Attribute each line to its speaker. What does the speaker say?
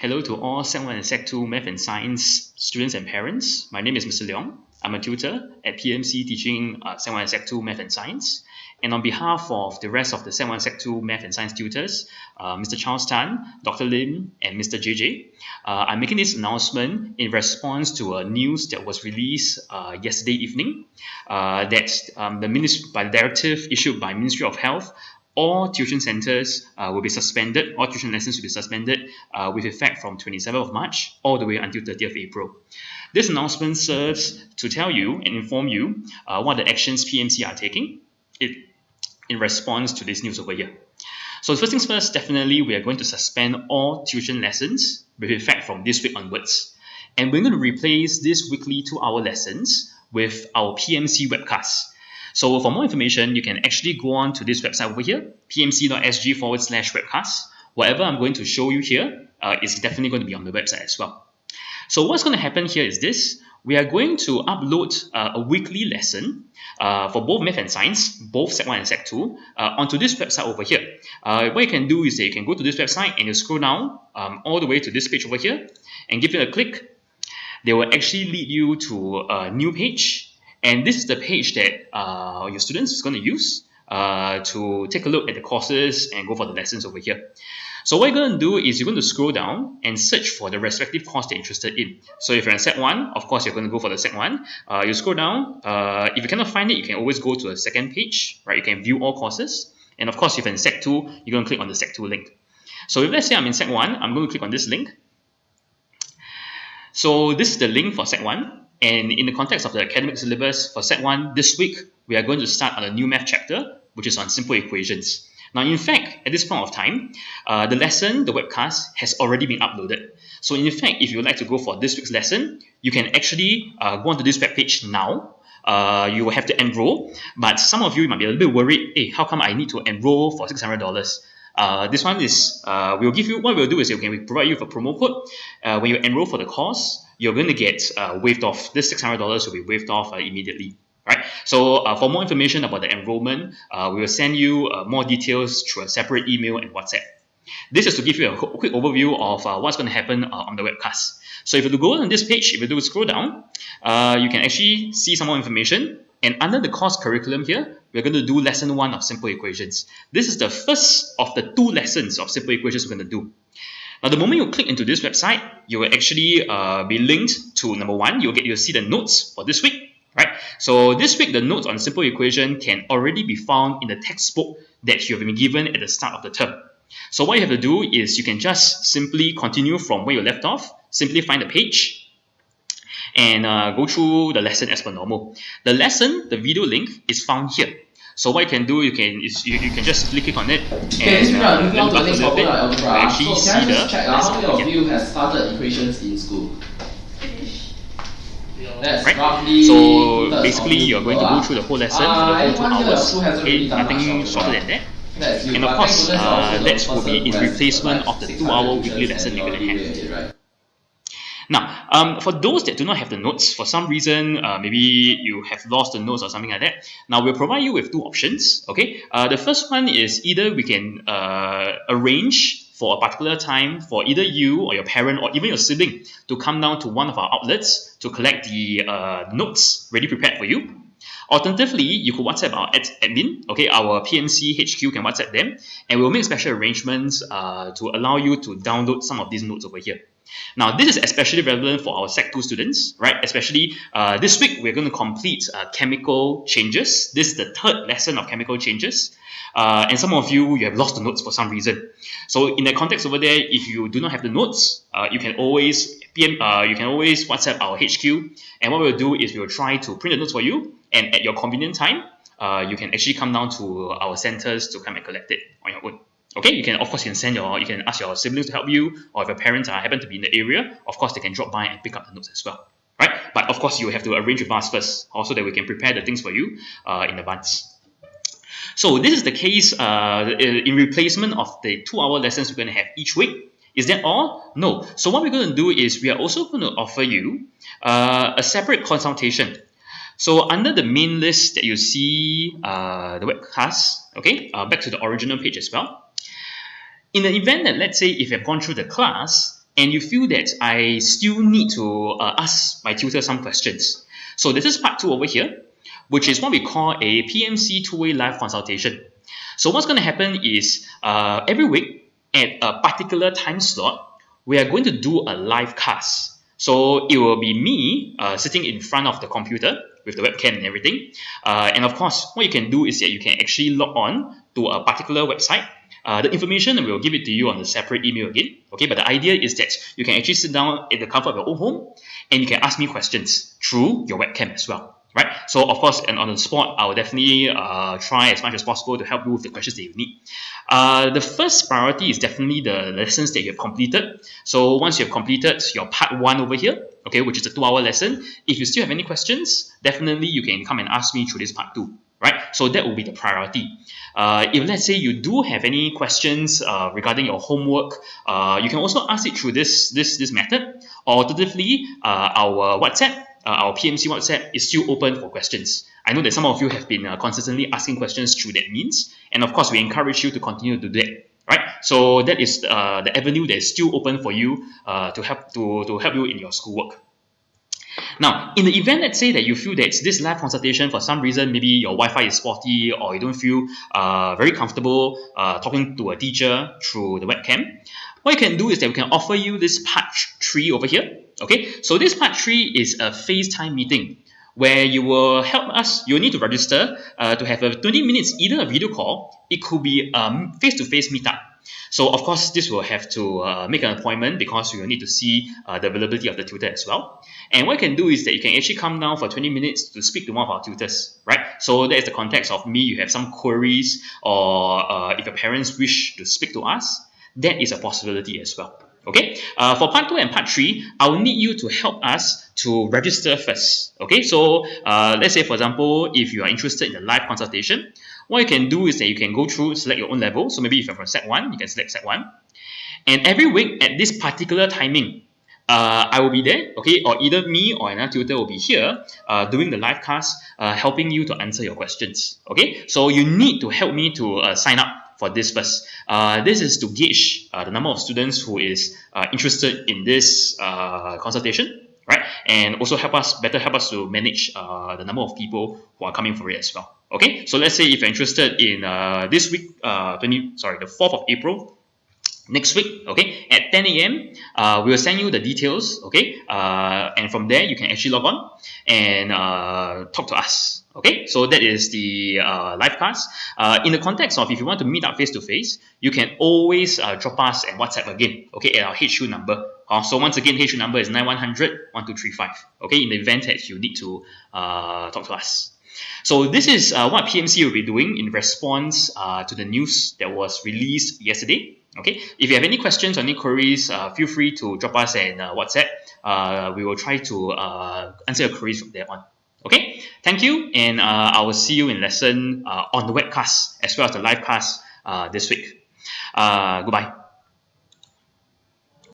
Speaker 1: Hello to all Sec 1 and Sec 2 Math and Science students and parents. My name is Mr. Leong. I'm a tutor at PMC teaching Sec 1 and Sec 2 Math and Science. And on behalf of the rest of the Sec 1 and Sec 2 Math and Science tutors, Mr. Charles Tan, Dr. Lim, and Mr. JJ, I'm making this announcement in response to a news that was released yesterday evening that by the directive issued by Ministry of Health, all tuition centres will be suspended, all tuition lessons will be suspended with effect from 27th of March all the way until 30th of April. This announcement serves to tell you and inform you what the actions PMC are taking in response to this news over here. So first things first, definitely we are going to suspend all tuition lessons with effect from this week onwards. And we're going to replace these weekly 2-hour lessons with our PMC webcasts. So for more information, you can actually go on to this website over here, pmc.sg/webcasts. Whatever I'm going to show you here is definitely going to be on the website as well. So what's going to happen here is this. We are going to upload a weekly lesson for both Math and Science, both Sec 1 and Sec 2, onto this website over here. What you can do is that you can go to this website and you scroll down all the way to this page over here and give it a click. They will actually lead you to a new page. And this is the page that your students is going to use to take a look at the courses and go for the lessons over here. So what you're going to do is you're going to scroll down and search for the respective course that you're interested in. So if you're in Sec 1, of course, you're going to go for the Sec 1. You scroll down. If you cannot find it, you can always go to a second page, right? You can view all courses. And of course, if you're in Sec 2, you're going to click on the Sec 2 link. So if let's say I'm in Sec 1, I'm going to click on this link. So this is the link for Sec 1. And in the context of the academic syllabus for Sec 1, this week, we are going to start on a new math chapter, which is on simple equations. Now, in fact, at this point of time, the lesson, the webcast, has already been uploaded. So in fact, if you would like to go for this week's lesson, you can actually go onto this webpage now. You will have to enroll, but some of you might be a little bit worried, hey, how come I need to enroll for $600? This one is, we'll give you, what we'll do is we provide you with a promo code. When you enroll for the course, you're going to get waived off. This $600 will be waived off immediately. Right? So for more information about the enrollment, we will send you more details through a separate email and WhatsApp. This is to give you a quick overview of what's going to happen on the webcast. So if you go on this page, if you do scroll down, you can actually see some more information. And under the course curriculum here, we're going to do lesson 1 of simple equations. This is the first of the 2 lessons of simple equations we're going to do. Now, the moment you click into this website, you will actually be linked to number 1. You'll see the notes for this week. Right? So this week, the notes on simple equation can already be found in the textbook that you have been given at the start of the term. So what you have to do is you can just simply continue from where you left off, simply find the page, and go through the lesson as per normal. The lesson, the video link, is found here. So what you can do, you can just simply click on it and
Speaker 2: moving on to the next topic, algebra.
Speaker 1: actually
Speaker 2: So can I just check how many of
Speaker 1: you
Speaker 2: have started equations in school? That's
Speaker 1: right?
Speaker 2: roughly
Speaker 1: So basically, you're going to go through the whole lesson for the whole 2 hours.
Speaker 2: Okay,
Speaker 1: Nothing shorter than that. And of course, that will be in replacement of the 2-hour weekly lesson you're going to have. Now, for those that do not have the notes, for some reason, maybe you have lost the notes or something like that, now we'll provide you with 2 options, okay? The first one is either we can arrange for a particular time for either you or your parent or even your sibling to come down to one of our outlets to collect the notes ready prepared for you. Alternatively, you could WhatsApp our admin, okay, our PMC HQ can WhatsApp them, and we'll make special arrangements to allow you to download some of these notes over here. Now, this is especially relevant for our Sec 2 students, right? Especially this week, we're going to complete chemical changes. This is the 3rd lesson of chemical changes. And some of you have lost the notes for some reason. So in that context over there, if you do not have the notes, you can always WhatsApp our HQ. And what we'll do is we'll try to print the notes for you. And at your convenient time, you can actually come down to our centers to come and collect it on your own. Okay, you can ask your siblings to help you, or if your parents happen to be in the area, of course they can drop by and pick up the notes as well, right? But of course you have to arrange with us first, also that we can prepare the things for you in advance. So this is the case in replacement of the 2-hour lessons we're going to have each week. Is that all? No. So what we're going to do is we are also going to offer you a separate consultation. So under the main list that you see the webcast, okay, back to the original page as well. In the event that, let's say, if you have gone through the class, and you feel that I still need to ask my tutor some questions. So this is part 2 over here, which is what we call a PMC two-way live consultation. So what's going to happen is every week at a particular time slot, we are going to do a live cast. So it will be me sitting in front of the computer with the webcam and everything. And of course, what you can do is that you can actually log on to a particular website. The information, we'll give it to you on a separate email again. Okay, but the idea is that you can actually sit down in the comfort of your own home and you can ask me questions through your webcam as well. Right? So of course, and on the spot, I will definitely try as much as possible to help you with the questions that you need. The first priority is definitely the lessons that you have completed. So once you have completed your part 1 over here, okay, which is a 2-hour lesson, if you still have any questions, definitely you can come and ask me through this part 2. Right? So that will be the priority. If let's say you do have any questions regarding your homework, you can also ask it through this method. Alternatively, our WhatsApp, our PMC WhatsApp is still open for questions. I know that some of you have been consistently asking questions through that means, and of course we encourage you to continue to do that. Right? So that is the avenue that is still open for you to help you in your schoolwork. Now, in the event, let's say that you feel that this live consultation, for some reason, maybe your Wi-Fi is faulty or you don't feel very comfortable talking to a teacher through the webcam, what you can do is that we can offer you this part 3 over here. Okay, so this part 3 is a FaceTime meeting where you will help us. You'll need to register to have a 20 minutes, either a video call, it could be a face-to-face meetup. So of course, this will have to make an appointment because we will need to see the availability of the tutor as well. And what you can do is that you can actually come down for 20 minutes to speak to one of our tutors, right? So that is the context of me. You have some queries, or if your parents wish to speak to us, that is a possibility as well. Okay, for part 2 and part 3, I will need you to help us to register first. Okay, so let's say, for example, if you are interested in the live consultation, what you can do is that you can go through, select your own level. So maybe if you're from Set 1, you can select Set 1. And every week at this particular timing, I will be there, okay, or either me or another tutor will be here doing the live cast, helping you to answer your questions. Okay, so you need to help me to sign up for this first. This is to gauge the number of students who is interested in this consultation, right? And also help us to manage the number of people who are coming for it as well. Okay, so let's say if you're interested in this week, the 4th of April, next week, okay, at 10 a.m. We will send you the details, okay, and from there you can actually log on and talk to us. Okay, so that is the live class. In the context of if you want to meet up face to face, you can always drop us and WhatsApp again, okay, at our HQ number. So once again, HQ number is 9100 1235. Okay, in the event that you need to talk to us. So this is what PMC will be doing in response to the news that was released yesterday. Okay, if you have any questions or any queries, feel free to drop us an WhatsApp. We will try to answer your queries from there on. Okay, thank you, and I will see you in lesson on the webcast as well as the live class this week. Goodbye.